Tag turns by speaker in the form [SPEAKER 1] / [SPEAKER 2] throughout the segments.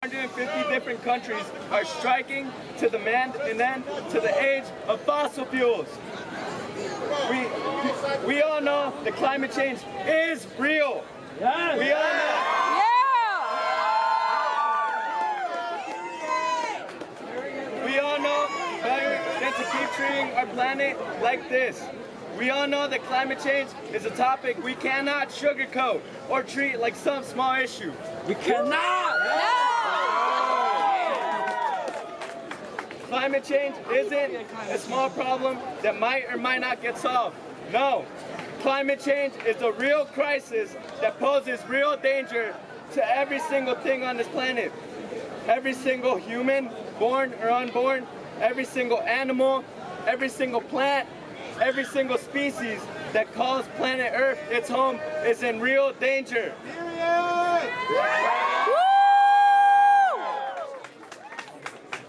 [SPEAKER 1] 150 different countries are striking to demand an end to the age of fossil fuels. We all know that climate change is real.
[SPEAKER 2] Yes.
[SPEAKER 1] We all know.
[SPEAKER 2] Yeah.
[SPEAKER 1] We all know better than to keep treating our planet like this. We all know that climate change is a topic we cannot sugarcoat or treat like some small issue.
[SPEAKER 2] We cannot!
[SPEAKER 1] No! Climate change isn't a small problem that might or might not get solved. No. Climate change is a real crisis that poses real danger to every single thing on this planet. Every single human, born or unborn, every single animal, every single plant, every single species that calls planet Earth its home is in real danger.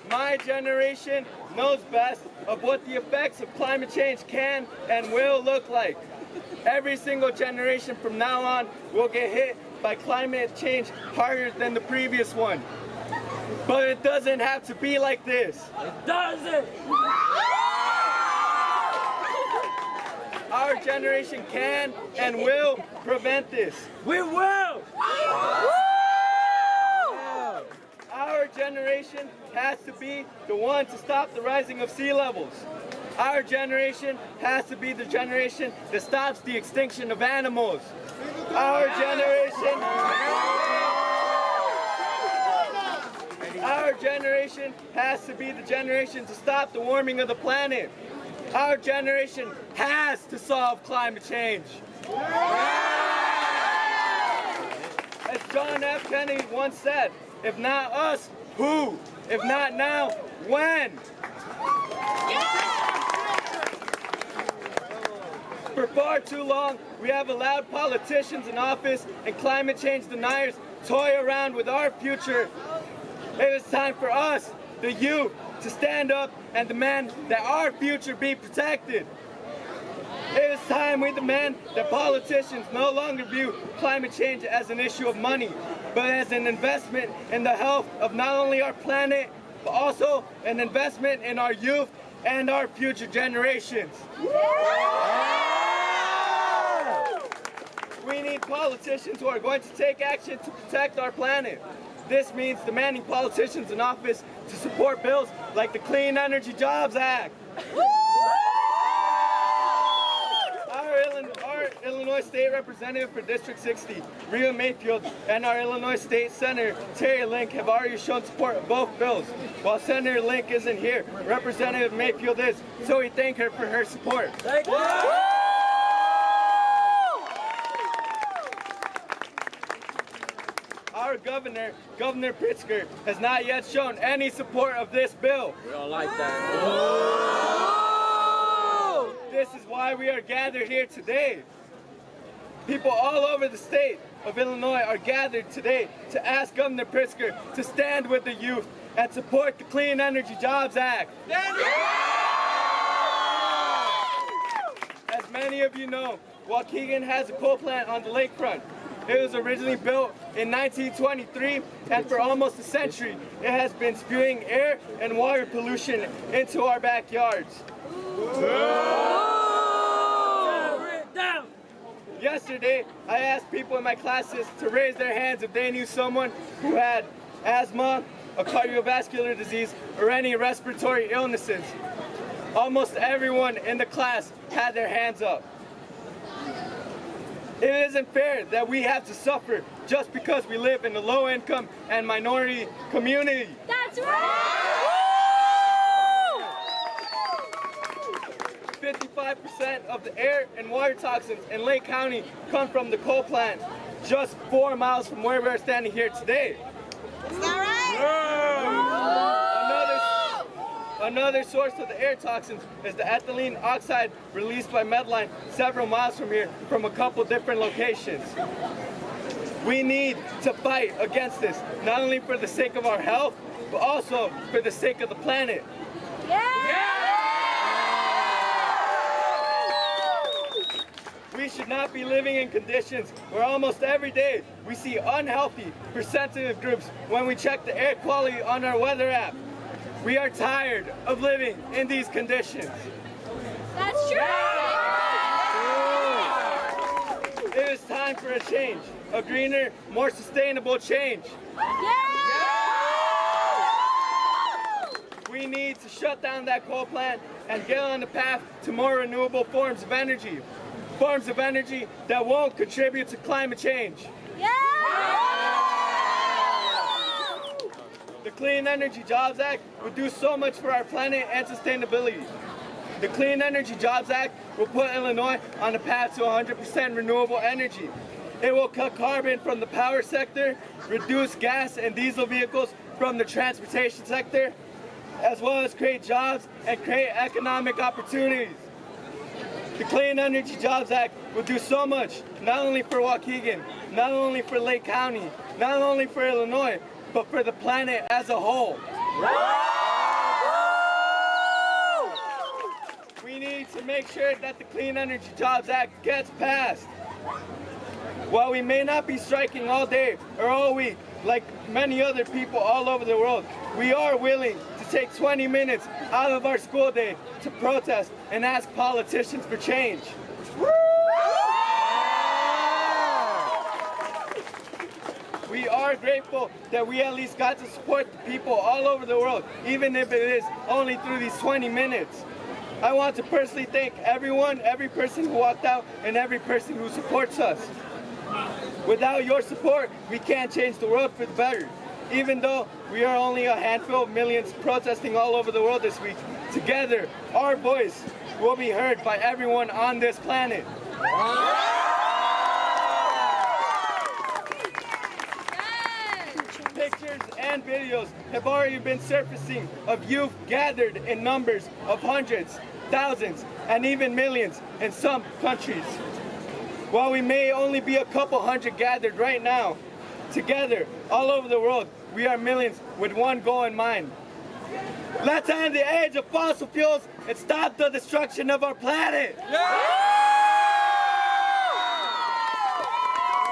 [SPEAKER 1] My generation knows best of what the effects of climate change can and will look like. Every single generation from now on will get hit by climate change harder than the previous one. But it doesn't have to be like this.
[SPEAKER 2] It doesn't!
[SPEAKER 1] Our generation can and will prevent this.
[SPEAKER 2] We will!
[SPEAKER 1] Our generation has to be the one to stop the rising of sea levels. Our generation has to be the generation that stops the extinction of animals. Our generation has to be the generation to stop the warming of the planet. Our generation has to solve climate change. As John F. Kennedy once said, if not us, who? If not now, when? For far too long, we have allowed politicians in office and climate change deniers toy around with our future. It is time for us, the youth, to stand up and demand that our future be protected. It is time we demand that politicians no longer view climate change as an issue of money, but as an investment in the health of not only our planet, but also an investment in our youth and our future generations. We need politicians who are going to take action to protect our planet. This means demanding politicians in office to support bills like the Clean Energy Jobs Act. Our Illinois State Representative for District 60, Rhea Mayfield, and our Illinois State Senator, Terry Link, have already shown support of both bills. While Senator Link isn't here, Representative Mayfield is, so we thank her for her support.
[SPEAKER 2] Thank you.
[SPEAKER 1] Our governor, Governor Pritzker, has not yet shown any support of this bill.
[SPEAKER 2] We don't like that.
[SPEAKER 1] This is why we are gathered here today. People all over the state of Illinois are gathered today to ask Governor Pritzker to stand with the youth and support the Clean Energy Jobs Act. As many of you know, Waukegan has a coal plant on the lakefront. It was originally built in 1923, and for almost a century, it has been spewing air and water pollution into our backyards. Yesterday, I asked people in my classes to raise their hands if they knew someone who had asthma, a cardiovascular disease, or any respiratory illnesses. Almost everyone in the class had their hands up. It isn't fair that we have to suffer just because we live in a low-income and minority community.
[SPEAKER 3] That's right!
[SPEAKER 1] 55% of the air and water toxins in Lake County come from the coal plant just 4 miles from where we're standing here today.
[SPEAKER 3] Is that right?
[SPEAKER 1] Another source of the air toxins is the ethylene oxide released by Medline several miles from here from a couple different locations. We need to fight against this, not only for the sake of our health, but also for the sake of the planet. we should not be living in conditions where almost every day we see unhealthy for sensitive groups when we check the air quality on our weather app. We are tired of living in these conditions.
[SPEAKER 3] That's true.
[SPEAKER 1] It is time for a change, a greener, more sustainable change. We need to shut down that coal plant and get on the path to more renewable forms of energy that won't contribute to climate change. The Clean Energy Jobs Act will do so much for our planet and sustainability. The Clean Energy Jobs Act will put Illinois on the path to 100% renewable energy. It will cut carbon from the power sector, reduce gas and diesel vehicles from the transportation sector, as well as create jobs and create economic opportunities. The Clean Energy Jobs Act will do so much, not only for Waukegan, not only for Lake County, not only for Illinois, but for the planet as a whole. We need to make sure that the Clean Energy Jobs Act gets passed. While we may not be striking all day or all week like many other people all over the world, we are willing to take 20 minutes out of our school day to protest and ask politicians for change. We are grateful that we at least got to support the people all over the world, even if it is only through these 20 minutes. I want to personally thank every person who walked out and every person who supports us. Without your support, we can't change the world for the better. Even though we are only a handful of millions protesting all over the world this week, together, our voice will be heard by everyone on this planet. Pictures and videos have already been surfacing of youth gathered in numbers of hundreds, thousands, and even millions in some countries. While we may only be a couple hundred gathered right now, together, all over the world, we are millions with one goal in mind. Let's end the age of fossil fuels and stop the destruction of our planet!